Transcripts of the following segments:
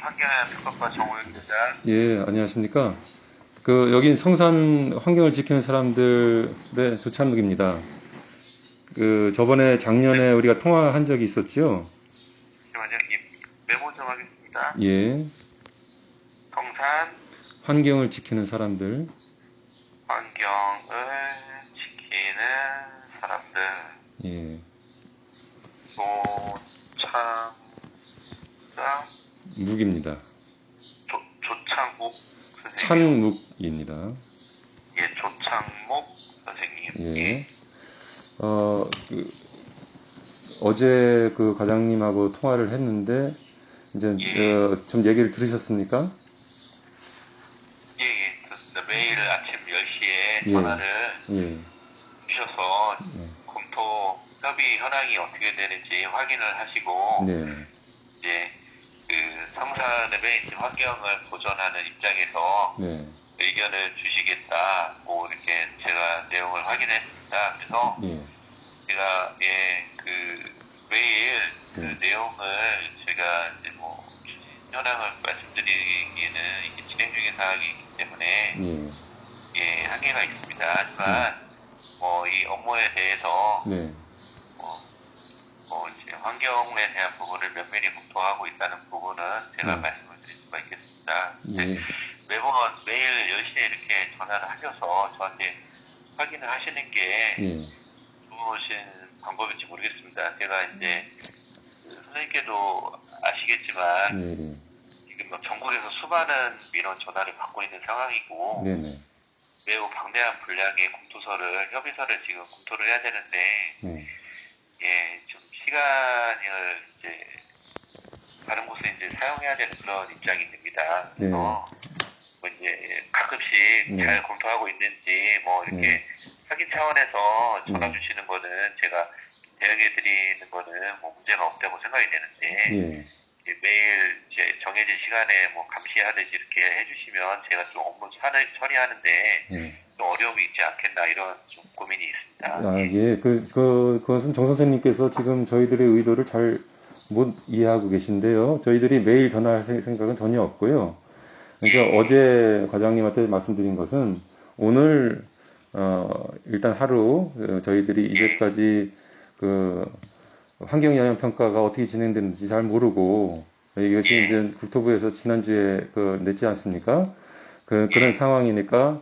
환경영향평가과 정우혁입니다. 예, 안녕하십니까. 여긴 성산 환경을 지키는 사람들의 조찬욱입니다. 저번에 작년에 우리가 통화한 적이 있었죠? 잠시만요. 메모 좀 하겠습니다. 예. 성산 환경을 지키는 사람들. 환경을 지키는 사람들. 예. 조창자 묵입니다. 조창욱 선생님. 찬묵입니다. 예, 조창목 선생님. 예. 어제 과장님하고 통화를 했는데, 이제, 좀 얘기를 들으셨습니까? 예, 좋습니다. 매일 아침 10시에 예. 전화를 예. 주셔서 예. 검토 협의 현황이 어떻게 되는지 확인을 하시고 네. 이제 성산읍의 이제 환경을 보존하는 입장에서 네. 의견을 주시겠다. 뭐 이렇게 제가 내용을 확인했습니다. 그래서 예. 제가 매일 네. 내용을 제가 이제 현황을 말씀드리기에는 이게 진행 중인 사항이기 때문에 예. 한계가 있습니다. 하지만 이 업무에 대해서 네. 이제 환경에 대한 부분을 면밀히 검토하고 있다는 부분은 제가 네. 말씀을 드릴 수가 있겠습니다. 예. 매번 매일 10시에 이렇게 전화를 하셔서 저한테 확인을 하시는 게 예. 좋으신 방법일지 모르겠습니다. 제가 이제 선생님께도 아시겠지만 예. 지금 전국에서 수많은 민원 전화를 받고 있는 상황이고 네네. 매우 방대한 분량의 협의서를 지금 검토를 해야 되는데 네. 좀 시간을 이제 다른 곳에 이제 사용해야 되는 그런 입장이 됩니다. 그래서 이제 가끔씩 잘 검토하고 있는지 이렇게 확인 차원에서 전화 주시는 거는 제가 대응해 드리는 거는 문제가 없다고 생각이 되는데 매일 이제 정해진 시간에 감시하듯이 이렇게 해주시면 제가 좀 업무 처리하는데 좀 어려움이 있지 않겠나 이런 좀 고민이 있습니다. 예. 그것은 정 선생님께서 지금 저희들의 의도를 잘 못 이해하고 계신데요. 저희들이 매일 전화할 생각은 전혀 없고요. 그러니까 어제 과장님한테 말씀드린 것은 오늘 일단 하루 저희들이 이제까지 환경영향평가가 어떻게 진행됐는지 잘 모르고 이것이 이제 국토부에서 지난주에 냈지 않습니까? 그런 상황이니까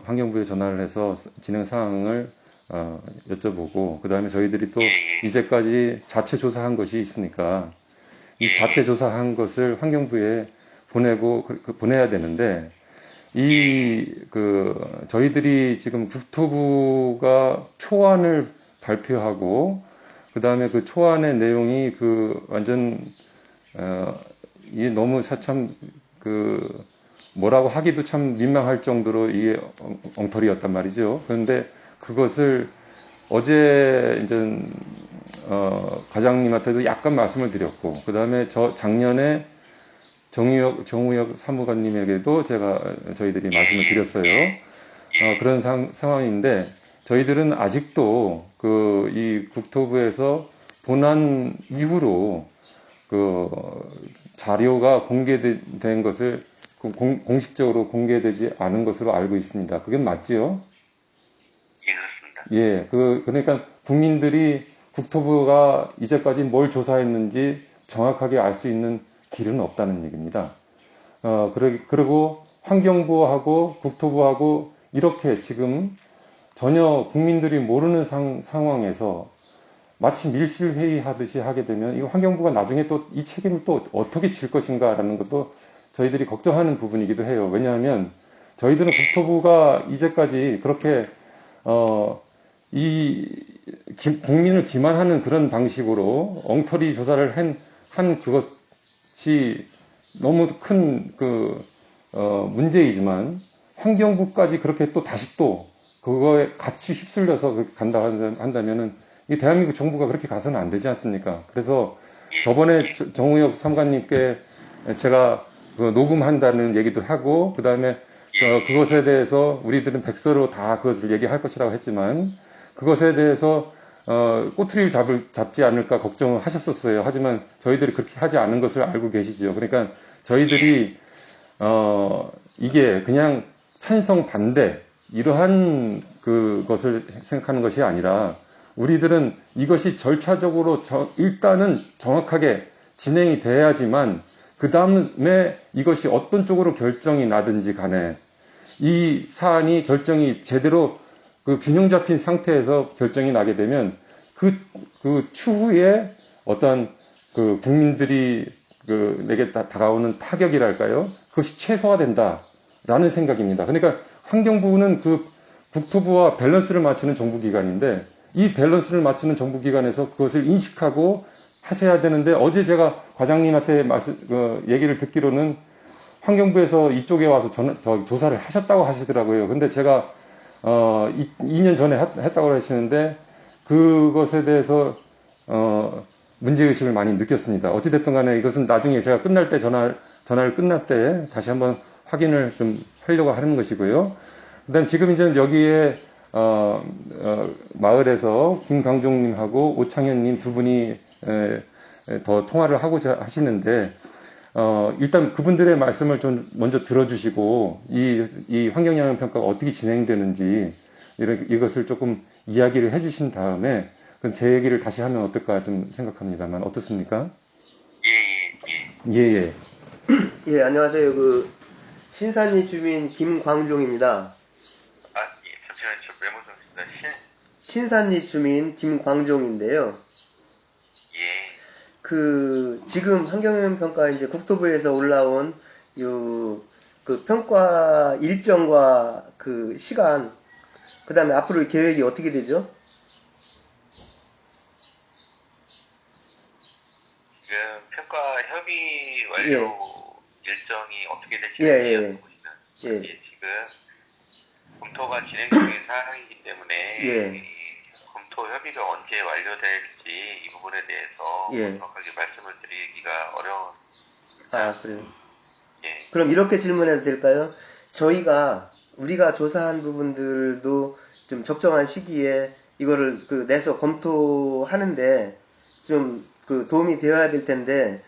환경부에 전화를 해서 진행 상황을 여쭤보고 그 다음에 저희들이 또 이제까지 자체 조사한 것이 있으니까 이 자체 조사한 것을 환경부에 보내야 되는데 저희들이 지금 국토부가 초안을 발표하고 그 다음에 그 초안의 내용이 완전 이게 너무 뭐라고 하기도 참 민망할 정도로 이게 엉터리였단 말이죠. 그런데 그것을 어제 이제 과장님한테도 약간 말씀을 드렸고 그 다음에 작년에 정우혁 사무관님에게도 저희들이 말씀을 드렸어요. 그런 상황인데 저희들은 아직도 이 국토부에서 본안 이후로 자료가 공개된 것을 공식적으로 공개되지 않은 것으로 알고 있습니다. 그게 맞지요? 예, 그렇습니다. 그러니까 국민들이 국토부가 이제까지 뭘 조사했는지 정확하게 알 수 있는 길은 없다는 얘기입니다. 그리고 환경부하고 국토부하고 이렇게 지금 전혀 국민들이 모르는 상황에서 마치 밀실회의 하듯이 하게 되면 이 환경부가 나중에 또 이 책임을 또 어떻게 질 것인가라는 것도 저희들이 걱정하는 부분이기도 해요. 왜냐하면 저희들은 국토부가 이제까지 그렇게 국민을 기만하는 그런 방식으로 엉터리 조사를 한 그것이 너무 큰 문제이지만 환경부까지 그렇게 또 다시 또 그거에 같이 휩쓸려서 간다 한다면은 이 대한민국 정부가 그렇게 가서는 안 되지 않습니까? 그래서 저번에 정우혁 사무관님께 제가 녹음한다는 얘기도 하고 그 다음에 그것에 대해서 우리들은 백서로 다 그것을 얘기할 것이라고 했지만 그것에 대해서 꼬투리를 잡지 않을까 걱정을 하셨었어요. 하지만 저희들이 그렇게 하지 않은 것을 알고 계시죠. 그러니까 저희들이 이게 그냥 찬성 반대 이러한 그것을 생각하는 것이 아니라 우리들은 이것이 절차적으로 일단은 정확하게 진행이 돼야지만 그 다음에 이것이 어떤 쪽으로 결정이 나든지 간에 이 사안이 결정이 제대로 그 균형 잡힌 상태에서 결정이 나게 되면 그 추후에 어떤 그 국민들이 내게 다가오는 타격이랄까요? 그것이 최소화된다라는 생각입니다. 그러니까 환경부는 그 국토부와 밸런스를 맞추는 정부기관인데 이 밸런스를 맞추는 정부기관에서 그것을 인식하고 하셔야 되는데 어제 제가 과장님한테 얘기를 듣기로는 환경부에서 이쪽에 와서 조사를 하셨다고 하시더라고요. 근데 제가 2년 전에 했다고 하시는데 그것에 대해서 문제의식을 많이 느꼈습니다. 어찌됐든 간에 이것은 나중에 제가 끝날 때 전화를 끝날 때 다시 한번 확인을 좀 하려고 하는 것이고요. 그다음 지금 이제 여기에 마을에서 김강종님하고 오창현님 두 분이 더 통화를 하고 하시는데 일단 그분들의 말씀을 좀 먼저 들어주시고 이 환경영향평가가 어떻게 진행되는지 이것을 조금 이야기를 해주신 다음에 제 얘기를 다시 하면 어떨까 좀 생각합니다만 어떻습니까? 예. 예, 안녕하세요. 신산리 주민 김광종입니다. 잠시만요. 저 메모 좀 있습니다. 신산리 주민 김광종인데요. 지금 환경영향평가 이제 국토부에서 올라온 그 평가 일정과 그 시간, 그 다음에 앞으로 계획이 어떻게 되죠? 지금 평가 협의 완료 일정이 어떻게 될지 보시면 지금 검토가 진행 중인 사항이기 때문에 검토 협의가 언제 완료될지 이 부분에 대해서 정확하게 말씀을 드리기가 어려운. 그래요? 그럼 이렇게 질문해도 될까요? 우리가 조사한 부분들도 좀 적정한 시기에 이거를 내서 검토하는데 좀 도움이 되어야 될 텐데,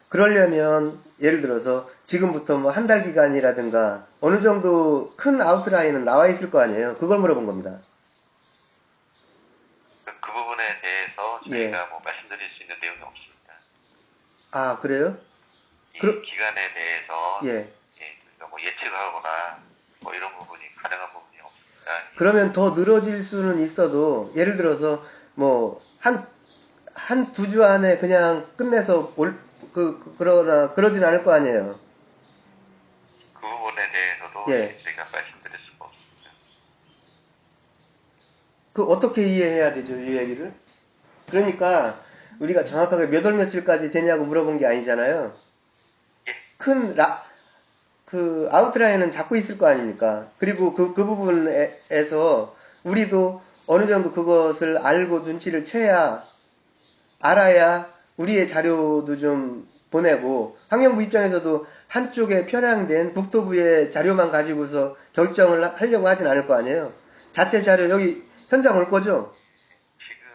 그러려면 예를 들어서 지금부터 뭐 한 달 기간이라든가 어느 정도 큰 아웃라인은 나와 있을 거 아니에요. 그걸 물어본 겁니다. 그 부분에 대해서 저희가 뭐 말씀드릴 수 있는 내용이 없습니다. 아, 그래요? 이 기간에 대해서 저희가 뭐 예측하거나 뭐 이런 부분이 가능한 부분이 없습니다. 그러면 더 늘어질 수는 있어도 예를 들어서 뭐 한 두 주 안에 그냥 끝내서 그러진 않을 거 아니에요. 그 부분에 대해서도 저희가 말씀드릴 수가 없습니다. 어떻게 이해해야 되죠, 이 얘기를? 그러니까 우리가 정확하게 몇 월 며칠까지 되냐고 물어본 게 아니잖아요. 큰 아웃라인은 잡고 있을 거 아닙니까? 그리고 그 부분에서 우리도 어느 정도 그것을 알고 눈치를 알아야 우리의 자료도 좀 보내고, 환경부 입장에서도 한쪽에 편향된 국토부의 자료만 가지고서 결정을 하려고 하진 않을 거 아니에요. 자체 자료 여기 현장 올 거죠? 지금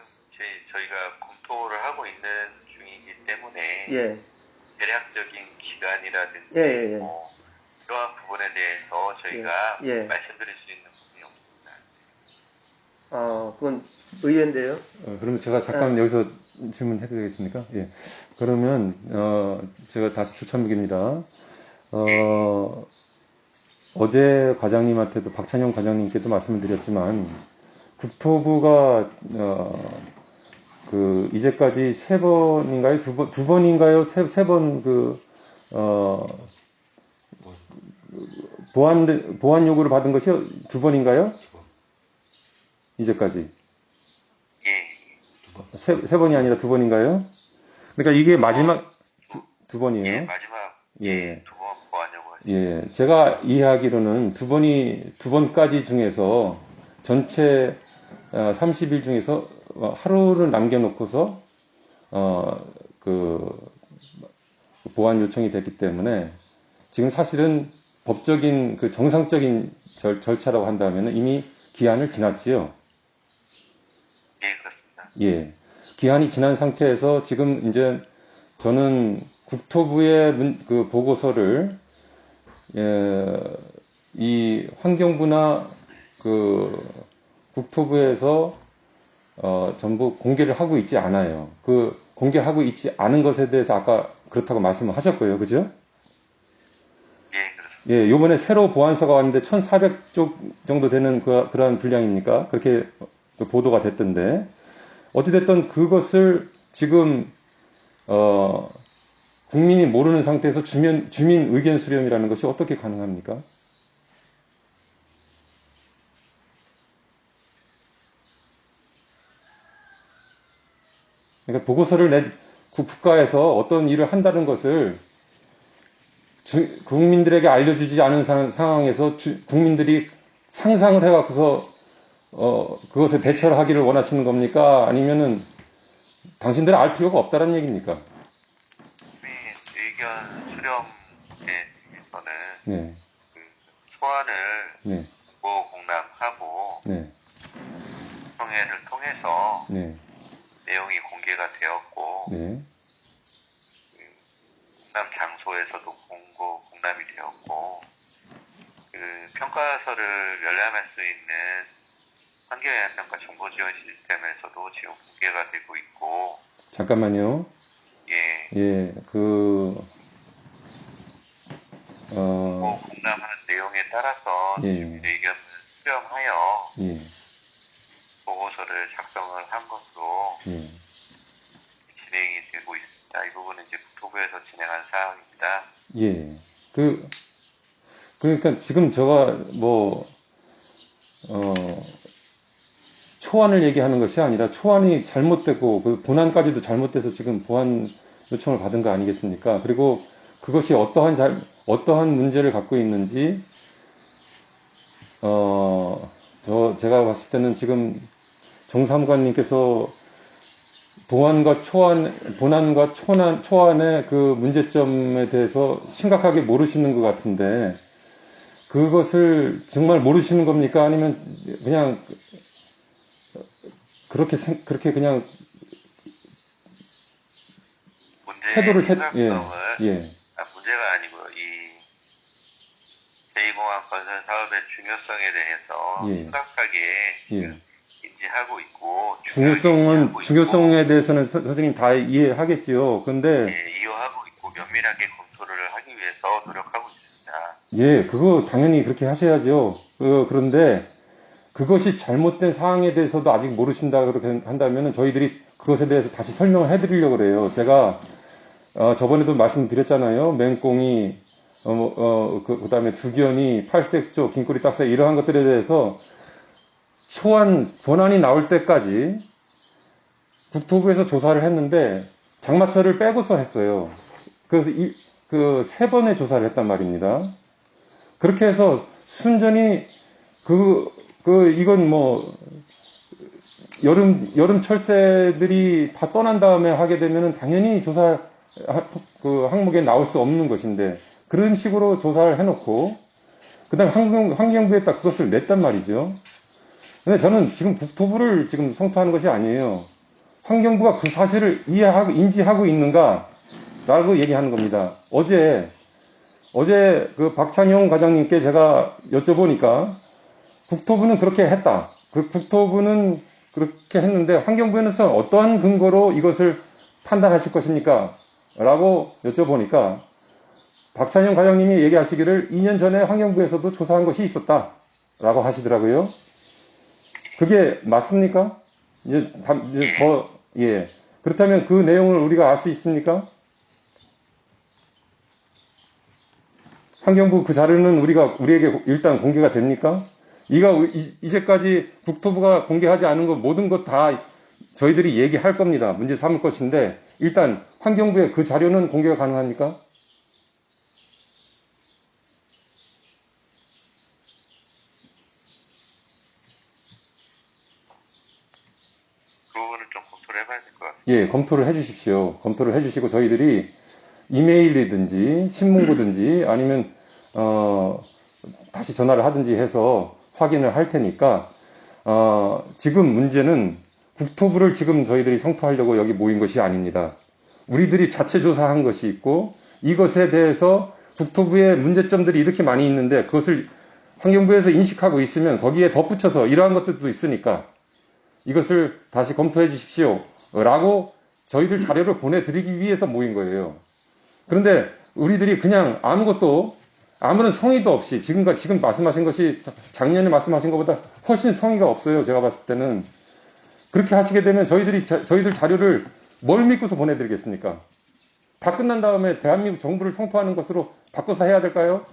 저희가 검토를 하고 있는 중이기 때문에 대략적인 기간이라든지 뭐 이러한 부분에 대해서 저희가 말씀드릴 수 있는 부분이 없습니다. 그건 의외인데요. 그러면 제가 잠깐 여기서 질문해도 되겠습니까? 예. 그러면 제가 다시 조찬묵입니다. 어제 과장님한테도 박찬영 과장님께도 말씀을 드렸지만 국토부가 이제까지 세 번인가요? 두 번인가요? 세 번 보완 요구를 받은 것이 두 번인가요? 이제까지. 세 번이 아니라 두 번인가요? 그러니까 이게 마지막 두 번이에요. 마지막 두 번 보완 요구. 제가 이해하기로는 두 번까지 중에서 전체 30일 중에서 하루를 남겨놓고서 보완 요청이 됐기 때문에 지금 사실은 법적인 정상적인 절차라고 한다면 이미 기한을 지났지요. 예. 기한이 지난 상태에서 지금 이제 저는 국토부의 그 보고서를 이 환경부나 그 국토부에서 전부 공개를 하고 있지 않아요. 그 공개하고 있지 않은 것에 대해서 아까 그렇다고 말씀을 하셨고요. 그죠? 예, 그렇습니다. 예, 요번에 새로 보안서가 왔는데 1,400쪽 정도 되는 그러한 분량입니까? 그렇게 보도가 됐던데. 어찌됐든 그것을 지금, 국민이 모르는 상태에서 주민 의견 수렴이라는 것이 어떻게 가능합니까? 그러니까 보고서를 국가에서 어떤 일을 한다는 것을 국민들에게 알려주지 않은 상황에서 국민들이 상상을 해갖고서 그것에 대처를 하기를 원하시는 겁니까? 아니면은 당신들은 알 필요가 없다는 얘기입니까? 의견 수렴에 대해서는 네. 그 소환을 네. 공고 공람하고 네. 총회를 통해서 네. 내용이 공개가 되었고 네. 공람 장소에서도 공고 공람이 되었고 그 평가서를 열람할 수 있는 환경영향평가 정보지원 시스템에서도 지금 공개가 되고 있고. 잠깐만요. 예. 예, 공람하는 내용에 따라서 예. 의견을 수렴하여 예. 보고서를 작성을 한 것으로 예. 진행이 되고 있습니다. 이 부분은 이제 국토부에서 진행한 사항입니다. 예. 그러니까 지금 제가 초안을 얘기하는 것이 아니라 초안이 잘못되고 그 본안까지도 잘못돼서 지금 보안 요청을 받은 거 아니겠습니까? 그리고 그것이 어떠한 문제를 갖고 있는지 제가 봤을 때는 지금 정사무관님께서 본안과 초안의 그 문제점에 대해서 심각하게 모르시는 것 같은데 그것을 정말 모르시는 겁니까? 아니면 그냥 그렇게 그냥 태도를 문제가 아니고 이 제2공항 건설 사업의 중요성에 대해서 심각하게 인지하고 있고 중요성에 대해서는 선생님 다 이해하겠지요. 근데 이해하고 있고 면밀하게 검토를 하기 위해서 노력하고 있습니다. 예, 그거 당연히 그렇게 하셔야죠. 그런데 그것이 잘못된 사항에 대해서도 아직 모르신다 그렇게 한다면은 저희들이 그것에 대해서 다시 설명을 해드리려고 그래요. 제가 저번에도 말씀드렸잖아요. 맹꽁이 그다음에 두견이, 팔색조, 긴꼬리 딱새 이러한 것들에 대해서 본안이 나올 때까지 국토부에서 조사를 했는데 장마철을 빼고서 했어요. 그래서 그 3번의 조사를 했단 말입니다. 그렇게 해서 순전히 이건 여름 철새들이 다 떠난 다음에 하게 되면은 당연히 조사 항목에 나올 수 없는 것인데 그런 식으로 조사를 해놓고 그 다음에 환경부에다 그것을 냈단 말이죠. 근데 저는 지금 국토부를 지금 성토하는 것이 아니에요. 환경부가 그 사실을 인지하고 있는가라고 얘기하는 겁니다. 어제 그 박찬용 과장님께 제가 여쭤보니까 국토부는 그렇게 했다. 국토부는 그렇게 했는데 환경부에서 어떠한 근거로 이것을 판단하실 것입니까? 라고 여쭤보니까 박찬용 과장님이 얘기하시기를 2년 전에 환경부에서도 조사한 것이 있었다. 라고 하시더라고요. 그게 맞습니까? 그렇다면 그 내용을 우리가 알 수 있습니까? 환경부 그 자료는 우리에게 일단 공개가 됩니까? 이제까지 국토부가 공개하지 않은 것 모든 것 다 저희들이 얘기할 겁니다. 문제 삼을 것인데 일단 환경부의 그 자료는 공개가 가능합니까? 그 부분을 좀 검토를 해봐야 될 것 같습니다. 예, 검토를 해주십시오. 검토를 해주시고 저희들이 이메일이든지 신문고든지 아니면 다시 전화를 하든지 해서 확인을 할 테니까 지금 문제는 국토부를 지금 저희들이 성토하려고 여기 모인 것이 아닙니다. 우리들이 자체 조사한 것이 있고 이것에 대해서 국토부의 문제점들이 이렇게 많이 있는데 그것을 환경부에서 인식하고 있으면 거기에 덧붙여서 이러한 것들도 있으니까 이것을 다시 검토해 주십시오 라고 저희들 자료를 보내드리기 위해서 모인 거예요. 그런데 우리들이 그냥 아무것도 아무런 성의도 없이 지금 말씀하신 것이 작년에 말씀하신 것보다 훨씬 성의가 없어요. 제가 봤을 때는. 그렇게 하시게 되면 저희들 자료를 뭘 믿고서 보내드리겠습니까? 다 끝난 다음에 대한민국 정부를 성토하는 것으로 바꿔서 해야 될까요?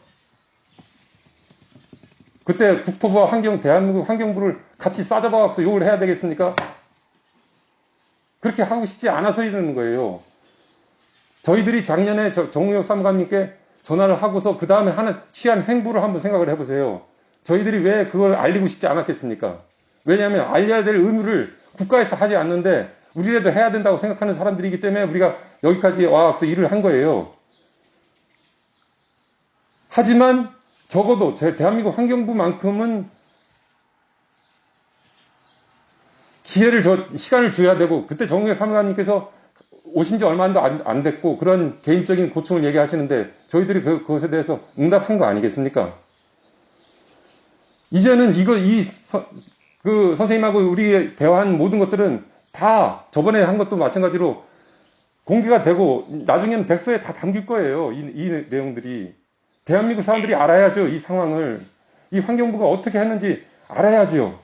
그때 국토부와 대한민국 환경부를 같이 싸잡아서 욕을 해야 되겠습니까? 그렇게 하고 싶지 않아서 이러는 거예요. 저희들이 작년에 정우혁 사무관님께 전화를 하고서 그 다음에 취한 행보를 한번 생각을 해보세요. 저희들이 왜 그걸 알리고 싶지 않았겠습니까? 왜냐하면 알려야 될 의무를 국가에서 하지 않는데 우리라도 해야 된다고 생각하는 사람들이기 때문에 우리가 여기까지 와서 일을 한 거예요. 하지만 적어도 대한민국 환경부만큼은 시간을 줘야 되고 그때 정우혁 사무관님께서 오신 지 얼마 안 됐고 그런 개인적인 고충을 얘기하시는데 저희들이 그것에 대해서 응답한 거 아니겠습니까? 이제는 그 선생님하고 우리 대화한 모든 것들은 다 저번에 한 것도 마찬가지로 공개가 되고 나중에는 백서에 다 담길 거예요. 이 내용들이. 대한민국 사람들이 알아야죠. 이 상황을. 이 환경부가 어떻게 했는지 알아야죠.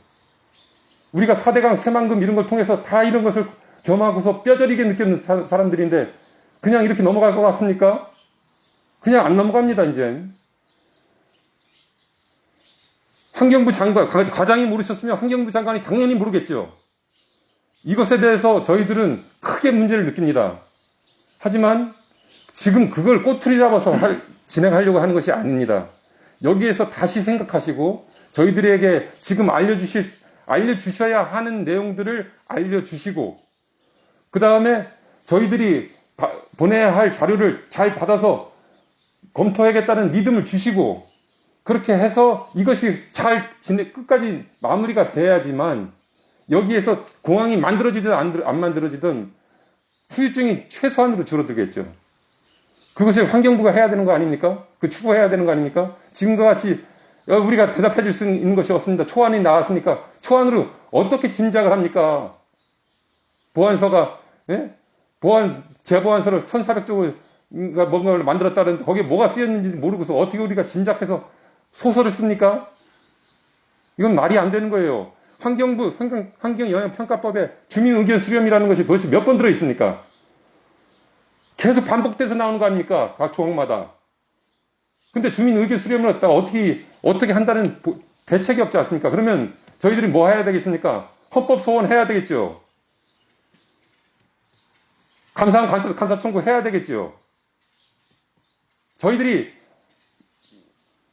우리가 4대강 새만금 이런 걸 통해서 다 이런 것을 겸하고서 뼈저리게 느끼는 사람들인데 그냥 이렇게 넘어갈 것 같습니까? 그냥 안 넘어갑니다. 이제. 환경부 장관, 과장이 모르셨으면 환경부 장관이 당연히 모르겠죠. 이것에 대해서 저희들은 크게 문제를 느낍니다. 하지만 지금 그걸 꼬투리 잡아서 진행하려고 하는 것이 아닙니다. 여기에서 다시 생각하시고 저희들에게 지금 알려주셔야 하는 내용들을 알려주시고 그 다음에 저희들이 보내야 할 자료를 잘 받아서 검토하겠다는 믿음을 주시고 그렇게 해서 이것이 끝까지 마무리가 돼야지만 여기에서 공항이 만들어지든 안 만들어지든 후유증이 최소한으로 줄어들겠죠. 그것을 환경부가 해야 되는 거 아닙니까? 추구해야 되는 거 아닙니까? 지금과 같이 우리가 대답해 줄 수 있는 것이 없습니다. 초안이 나왔으니까 초안으로 어떻게 짐작을 합니까? 보안서가 제보안서를 1400쪽을 뭔가를 만들었다는데 거기에 뭐가 쓰였는지 모르고서 어떻게 우리가 짐작해서 소설을 씁니까? 이건 말이 안 되는 거예요. 환경부 환경영향평가법에 주민의견 수렴이라는 것이 도대체 몇 번 들어있습니까? 계속 반복돼서 나오는 거 아닙니까? 각 조항마다. 근데 주민의견 수렴을 갖다가 어떻게 한다는 대책이 없지 않습니까? 그러면 저희들이 뭐 해야 되겠습니까? 헌법 소원해야 되겠죠. 감사 청구 해야 되겠죠. 저희들이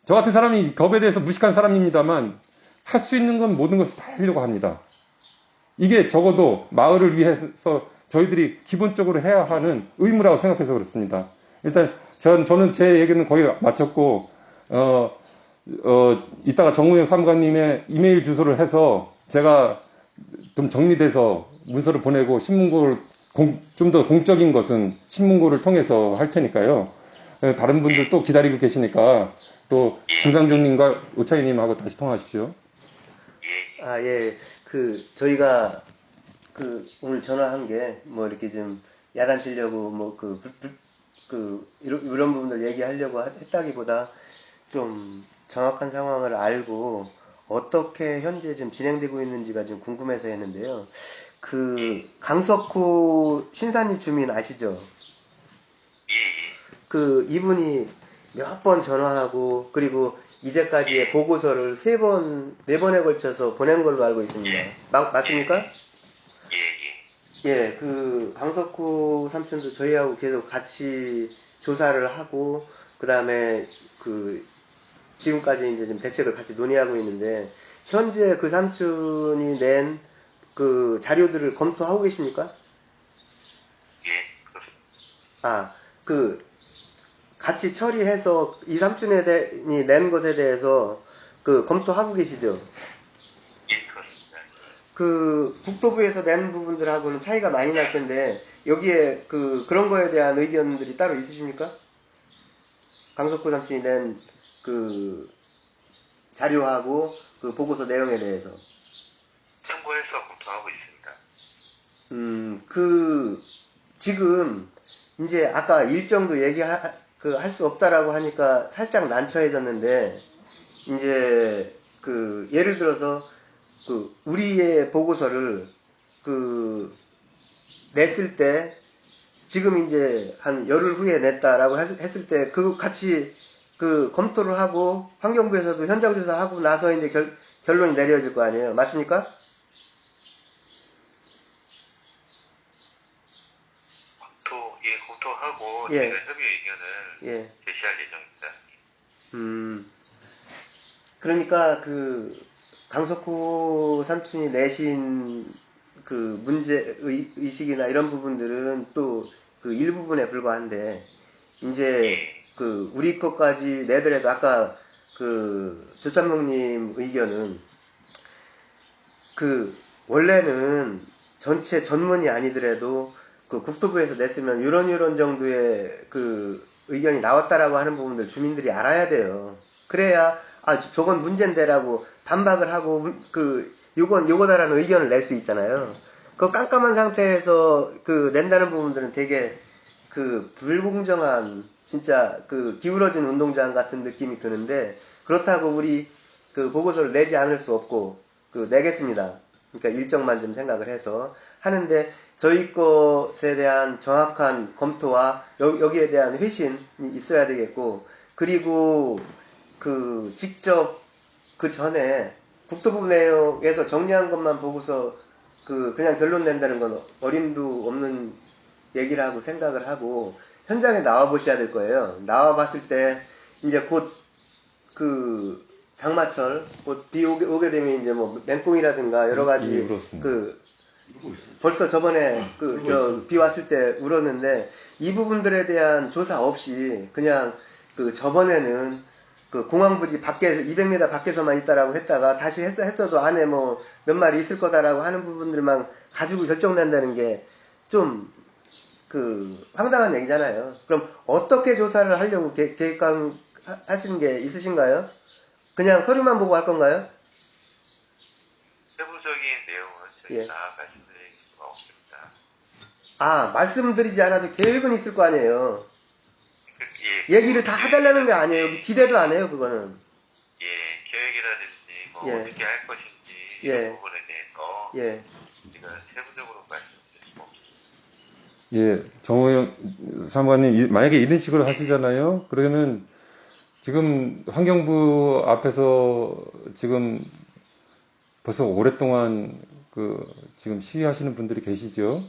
저 같은 사람이 법에 대해서 무식한 사람입니다만 할 수 있는 건 모든 것을 다 하려고 합니다. 이게 적어도 마을을 위해서 저희들이 기본적으로 해야 하는 의무라고 생각해서 그렇습니다. 일단 저는 제 얘기는 거의 마쳤고 이따가 정우영 사무관님의 이메일 주소를 해서 제가 좀 정리돼서 문서를 보내고 신문고를 좀 더 공적인 것은 신문고를 통해서 할 테니까요. 다른 분들 또 기다리고 계시니까 또 김강중님과 우차이님하고 다시 통화하십시오. 예. 저희가 오늘 전화한 게 이렇게 좀 야단치려고 이런 부분들 얘기하려고 했다기보다 좀 정확한 상황을 알고 어떻게 현재 좀 진행되고 있는지가 좀 궁금해서 했는데요. 강석호 신산리 주민 아시죠? 이분이 몇 번 전화하고 그리고 이제까지의 보고서를 3번, 4번에 걸쳐서 보낸 걸로 알고 있습니다. 맞습니까? 예, 강석호 삼촌도 저희하고 계속 같이 조사를 하고, 그 다음에 지금까지 이제 좀 대책을 같이 논의하고 있는데, 현재 그 삼촌이 낸 자료들을 검토하고 계십니까? 같이 처리해서 이 삼촌이 낸 것에 대해서 검토하고 계시죠? 예, 그렇습니다. 그 국토부에서 낸 부분들하고는 차이가 많이 날 텐데 여기에 그런 거에 대한 의견들이 따로 있으십니까? 강석호 삼촌이 낸 그 자료하고 그 보고서 내용에 대해서. 참고해서 검토하고 있습니다. 지금 이제 아까 일정도 할 수 없다라고 하니까 살짝 난처해졌는데 이제 예를 들어서 우리의 보고서를 냈을 때 지금 이제 한 열흘 후에 냈다라고 했을 때 같이 검토를 하고 환경부에서도 현장 조사하고 나서 이제 결론이 내려질 거 아니에요. 맞습니까? 검토하고 예. 제가 협의 의견을 제시할 예정입니다. 그러니까 강석호 삼촌이 내신 문제 의식이나 이런 부분들은 또 일부분에 불과한데 이제 우리 것까지 내더라도 아까 조찬목님 의견은 원래는 전체 전문이 아니더라도 국토부에서 냈으면 이런 정도의 의견이 나왔다라고 하는 부분들 주민들이 알아야 돼요. 그래야 저건 문제인데라고 반박을 하고 요거다라는 의견을 낼 수 있잖아요. 그 깜깜한 상태에서 낸다는 부분들은 되게 불공정한 진짜 기울어진 운동장 같은 느낌이 드는데 그렇다고 우리 보고서를 내지 않을 수 없고 내겠습니다. 그러니까 일정만 좀 생각을 해서 하는데 저희 것에 대한 정확한 검토와 여기에 대한 회신이 있어야 되겠고 그리고 직접 전에 국토부 내역에서 정리한 것만 보고서 그냥 결론 낸다는 건 어림도 없는 얘기라고 생각을 하고 현장에 나와 보셔야 될 거예요. 나와 봤을 때 이제 곧 장마철 곧 비 오게 되면 이제 뭐 맹꽁이라든가 여러 가지 벌써 저번에 비 왔을 때 울었는데 이 부분들에 대한 조사 없이 그냥 저번에는 공항부지 밖에 200m 밖에서만 있다라고 했다가 다시 했어도 안에 뭐 몇 마리 있을 거다라고 하는 부분들만 가지고 결정난다는 게 좀 황당한 얘기잖아요. 그럼 어떻게 조사를 하려고 계획하시는 게 있으신가요? 그냥 서류만 보고 할 건가요? 세부적인 내용은 저희가 말씀드릴 수가 없습니다. 말씀드리지 않아도 계획은 있을 거 아니에요. 얘기를 다 해달라는 게 아니에요. 기대도 안 해요, 그거는. 계획이라든지 어떻게 할 것인지 이런 부분에 대해서 제가 세부적으로 말씀드릴 수가 없습니다. 정호영 사무관님, 만약에 이런 식으로 하시잖아요. 그러면 지금 환경부 앞에서 지금 벌써 오랫동안 지금 시위하시는 분들이 계시죠?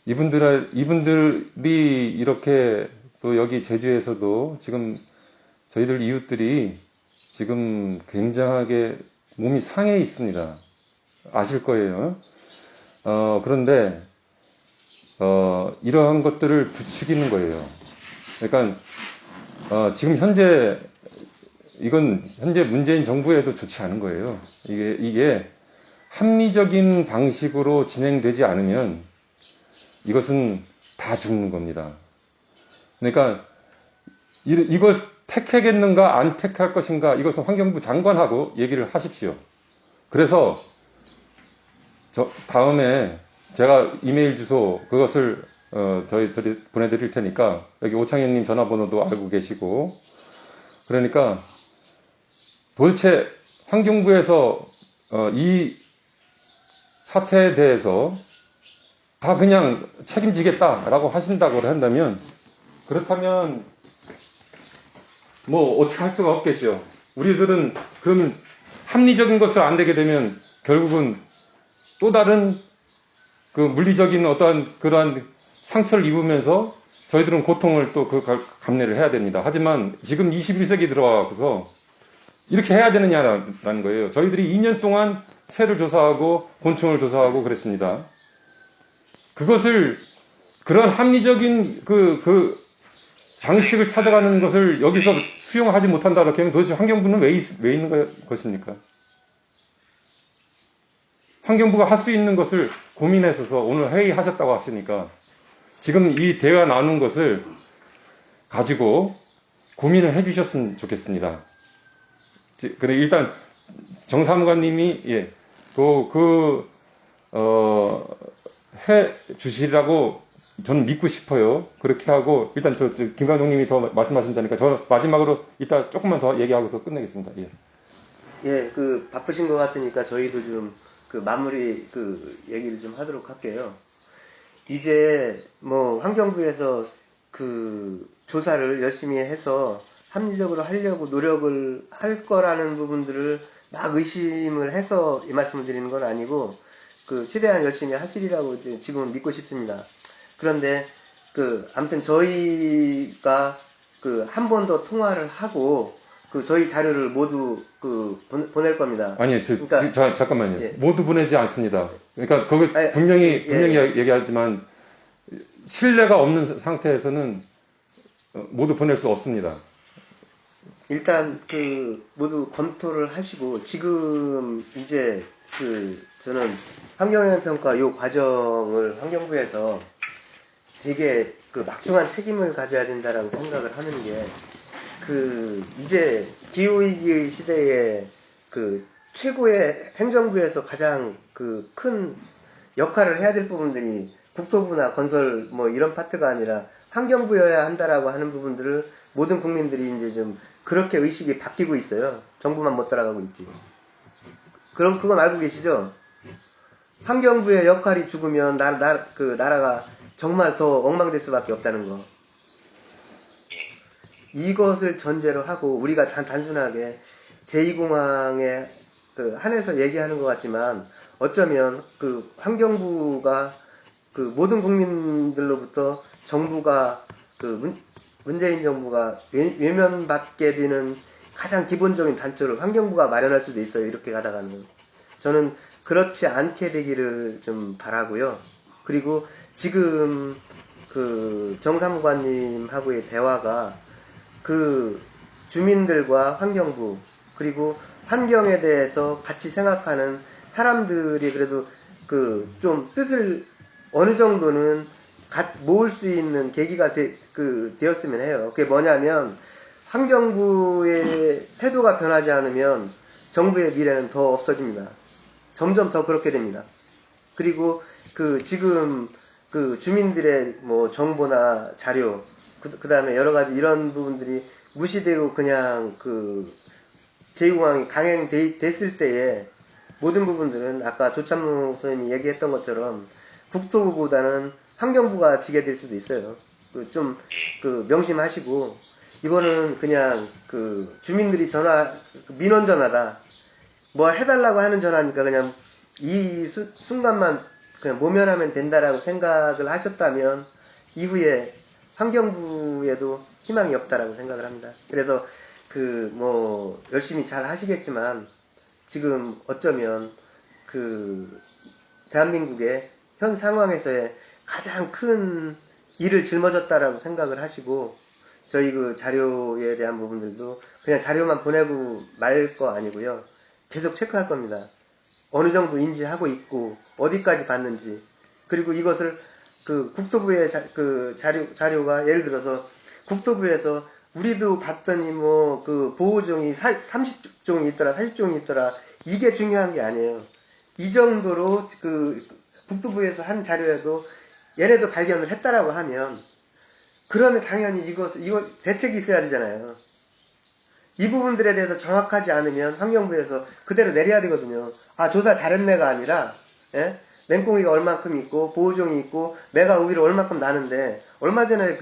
이분들이 이렇게 또 여기 제주에서도 지금 저희들 이웃들이 지금 굉장하게 몸이 상해 있습니다. 아실 거예요. 그런데 이러한 것들을 부추기는 거예요. 그러니까 지금 현재 문재인 정부에도 좋지 않은 거예요. 이게 합리적인 방식으로 진행되지 않으면 이것은 다 죽는 겁니다. 그러니까 이걸 택하겠는가 안 택할 것인가 이것은 환경부 장관하고 얘기를 하십시오. 그래서 다음에 제가 이메일 주소 그것을 저희들이 보내드릴 테니까 여기 오창현님 전화번호도 알고 계시고 그러니까 도대체 환경부에서 이 사태에 대해서 다 그냥 책임지겠다라고 하신다고 한다면 그렇다면 뭐 어떻게 할 수가 없겠죠. 우리들은 그러면 합리적인 것을 안 되게 되면 결국은 또 다른 물리적인 어떠한 그러한 상처를 입으면서 저희들은 고통을 또 감내를 해야 됩니다. 하지만 지금 21세기 들어와서 이렇게 해야 되느냐라는 거예요. 저희들이 2년 동안 새를 조사하고 곤충을 조사하고 그랬습니다. 그것을 그런 합리적인 방식을 찾아가는 것을 여기서 수용하지 못한다 그렇게 하면 도대체 환경부는 왜 있는 것입니까? 환경부가 할 수 있는 것을 고민해서 오늘 회의하셨다고 하시니까 지금 이 대화 나눈 것을 가지고 고민을 해주셨으면 좋겠습니다. 그래 일단 정사무관님이 해 주시라고 저는 믿고 싶어요. 그렇게 하고 일단 김 감독님이 더 말씀하신다니까 저 마지막으로 이따 조금만 더 얘기하고서 끝내겠습니다. 예. 예, 바쁘신 것 같으니까 저희도 좀 마무리 얘기를 좀 하도록 할게요. 이제 환경부에서 조사를 열심히 해서 합리적으로 하려고 노력을 할 거라는 부분들을 막 의심을 해서 이 말씀을 드리는 건 아니고 최대한 열심히 하시리라고 지금은 믿고 싶습니다. 그런데 아무튼 저희가 한 번 더 통화를 하고 저희 자료를 모두 보낼 겁니다. 아니, 잠깐만요. 예. 모두 보내지 않습니다. 그러니까 거기 분명히 얘기하지만 신뢰가 없는 상태에서는 모두 보낼 수 없습니다. 일단 모두 검토를 하시고 지금 이제 저는 환경영향평가 요 과정을 환경부에서 되게 막중한 책임을 가져야 된다라고 생각을 하는 게 이제 기후위기의 시대에 최고의 행정부에서 가장 큰 역할을 해야 될 부분들이 국토부나 건설 이런 파트가 아니라 환경부여야 한다라고 하는 부분들을 모든 국민들이 이제 좀 그렇게 의식이 바뀌고 있어요. 정부만 못 따라가고 있지. 그럼 그건 알고 계시죠? 환경부의 역할이 죽으면 나라가 정말 더 엉망될 수밖에 없다는 거. 이것을 전제로 하고 우리가 단순하게 제2공항에 한해서 얘기하는 것 같지만 어쩌면 환경부가 모든 국민들로부터 정부가 문재인 정부가 외면받게 되는 가장 기본적인 단초를 환경부가 마련할 수도 있어요. 이렇게 가다가는. 저는 그렇지 않게 되기를 좀 바라고요. 그리고 지금 정사무관님하고의 대화가 주민들과 환경부 그리고 환경에 대해서 같이 생각하는 사람들이 그래도 좀 뜻을 어느 정도는 모을 수 있는 계기가 되었으면 해요. 그게 뭐냐면 환경부의 태도가 변하지 않으면 정부의 미래는 더 없어집니다. 점점 더 그렇게 됩니다. 그리고 지금 주민들의 정보나 자료 그 다음에 여러 가지 이런 부분들이 무시되고 그냥 제2공항이 강행됐을 때에 모든 부분들은 아까 조참무 선생님이 얘기했던 것처럼 국토부보다는 환경부가 지게 될 수도 있어요. 좀 명심하시고 이거는 그냥 주민들이 민원 전화다. 뭐 해달라고 하는 전화니까 그냥 이 순간만 그냥 모면하면 된다라고 생각을 하셨다면 이후에 환경부에도 희망이 없다라고 생각을 합니다. 그래서 열심히 잘 하시겠지만 지금 어쩌면 대한민국의 현 상황에서의 가장 큰 일을 짊어졌다라고 생각을 하시고 저희 자료에 대한 부분들도 그냥 자료만 보내고 말 거 아니고요. 계속 체크할 겁니다. 어느 정도 인지하고 있고 어디까지 갔는지 그리고 이것을 국토부의 자료가 예를 들어서 국토부에서 우리도 봤더니 보호종이 30종이 있더라 40종이 있더라 이게 중요한 게 아니에요. 이 정도로 국토부에서 한 자료에도 얘네도 발견을 했다라고 하면 그러면 당연히 이거 대책이 있어야 되잖아요. 이 부분들에 대해서 정확하지 않으면 환경부에서 그대로 내려야 되거든요. 조사 잘했네가 아니라 맹꽁이가 얼만큼 있고 보호종이 있고 메가 우위로 얼만큼 나는데 얼마 전에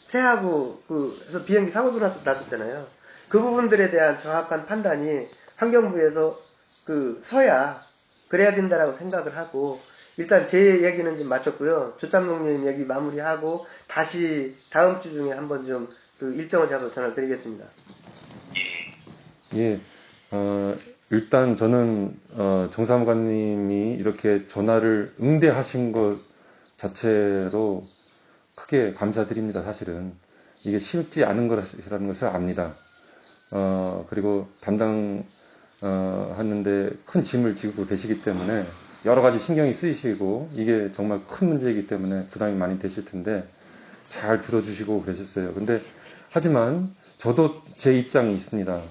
새하고 그래서 비행기 사고도 났었잖아요. 그 부분들에 대한 정확한 판단이 환경부에서 서야 그래야 된다라고 생각을 하고 일단 제 얘기는 좀 마쳤고요. 조참농님 얘기 마무리하고 다시 다음 주 중에 한번 좀 일정을 잡아서 전화를 드리겠습니다. 예, 일단 저는 정사무관님이 이렇게 전화를 응대하신 것 자체로 크게 감사드립니다. 사실은 이게 쉽지 않은 것이라는 것을 압니다. 그리고 하는데 큰 짐을 지고 계시기 때문에 여러 가지 신경이 쓰이시고 이게 정말 큰 문제이기 때문에 부담이 많이 되실 텐데 잘 들어주시고 그러셨어요. 근데 하지만 저도 제 입장이 있습니다.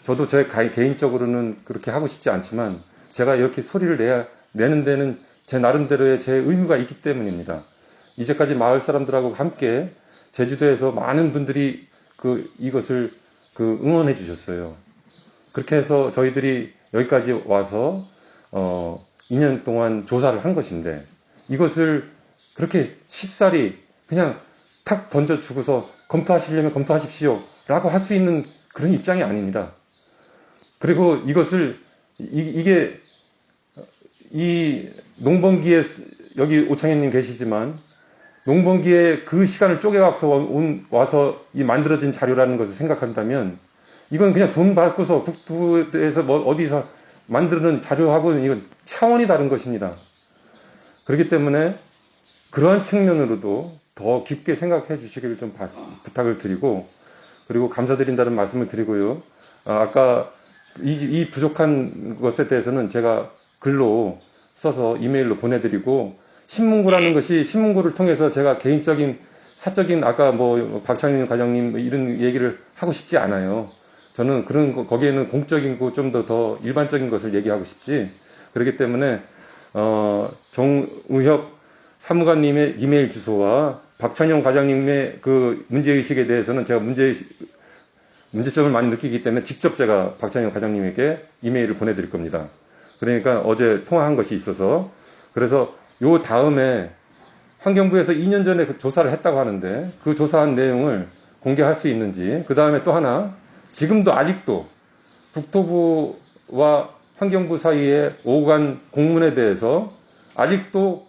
저도 제 개인적으로는 그렇게 하고 싶지 않지만 제가 이렇게 소리를 내는 데는 제 나름대로의 제 의무가 있기 때문입니다. 이제까지 마을 사람들하고 함께 제주도에서 많은 분들이 이것을 응원해 주셨어요. 그렇게 해서 저희들이 여기까지 와서 2년 동안 조사를 한 것인데 이것을 그렇게 쉽사리 그냥 탁 던져주고서 검토하시려면 검토하십시오 라고 할 수 있는 그런 입장이 아닙니다. 그리고 이것을 이게 이 농번기에 여기 오창현님 계시지만 농번기에 그 시간을 와서 이 만들어진 자료라는 것을 생각한다면 이건 그냥 돈 받고서 국토부에서 어디서 만드는 자료하고는 이건 차원이 다른 것입니다. 그렇기 때문에 그러한 측면으로도 더 깊게 생각해 주시기를 좀 부탁을 드리고 그리고 감사드린다는 말씀을 드리고요. 아까 이 부족한 것에 대해서는 제가 글로 써서 이메일로 보내드리고 신문고라는 것이 신문고를 통해서 제가 개인적인 사적인 아까 박창현 과장님 이런 얘기를 하고 싶지 않아요. 저는 거기에는 공적인 거 좀 더 일반적인 것을 얘기하고 싶지. 그렇기 때문에 정우혁 사무관님의 이메일 주소와 박찬영 과장님의 그 문제의식에 대해서는 제가 문제점을 많이 느끼기 때문에 직접 제가 박찬영 과장님에게 이메일을 보내드릴 겁니다. 그러니까 어제 통화한 것이 있어서 그래서 요 다음에 환경부에서 2년 전에 조사를 했다고 하는데 그 조사한 내용을 공개할 수 있는지 그 다음에 또 하나 지금도 아직도 국토부와 환경부 사이에 오간 공문에 대해서 아직도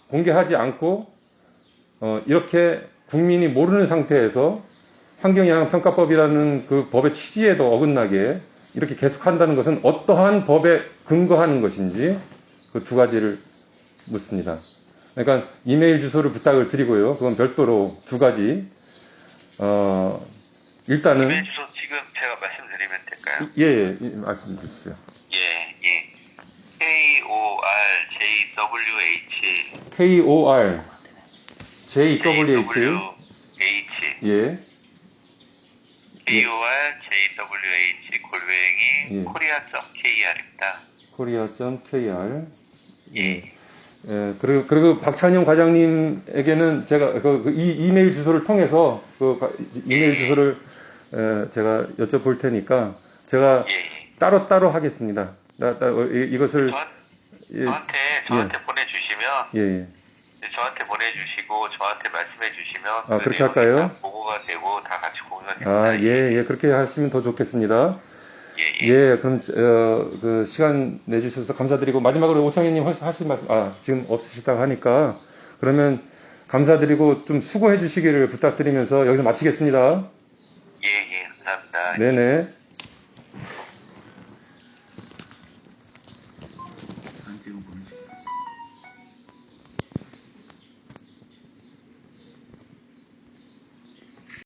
공개하지 않고 이렇게 국민이 모르는 상태에서 환경영향평가법이라는 그 법의 취지에도 어긋나게 이렇게 계속한다는 것은 어떠한 법에 근거하는 것인지 그 두 가지를 묻습니다. 그러니까 이메일 주소를 부탁을 드리고요. 그건 별도로 두 가지. 일단은 이메일 주소 지금 제가 말씀드리면 될까요? 예, 말씀 주시죠. 예. KORJWH 예. KORJWH 골뱅이 korea.kr입니다. korea.kr. 예. 그리고 박찬영 과장님에게는 제가 이 이메일 주소를 통해서 이메일 주소를 제가 여쭤볼 테니까 제가 따로 하겠습니다. 이것을 저한테 보내주시면 저한테 보내주시고 저한테 말씀해 주시면 그렇게 할까요? 보고가 되고 다 같이 공유가 됩니다. 그렇게 하시면 더 좋겠습니다. 그럼 그 시간 내주셔서 감사드리고 마지막으로 오창현님 하실 말씀 지금 없으시다고 하니까 그러면 감사드리고 좀 수고해 주시기를 부탁드리면서 여기서 마치겠습니다. 감사합니다. 네네.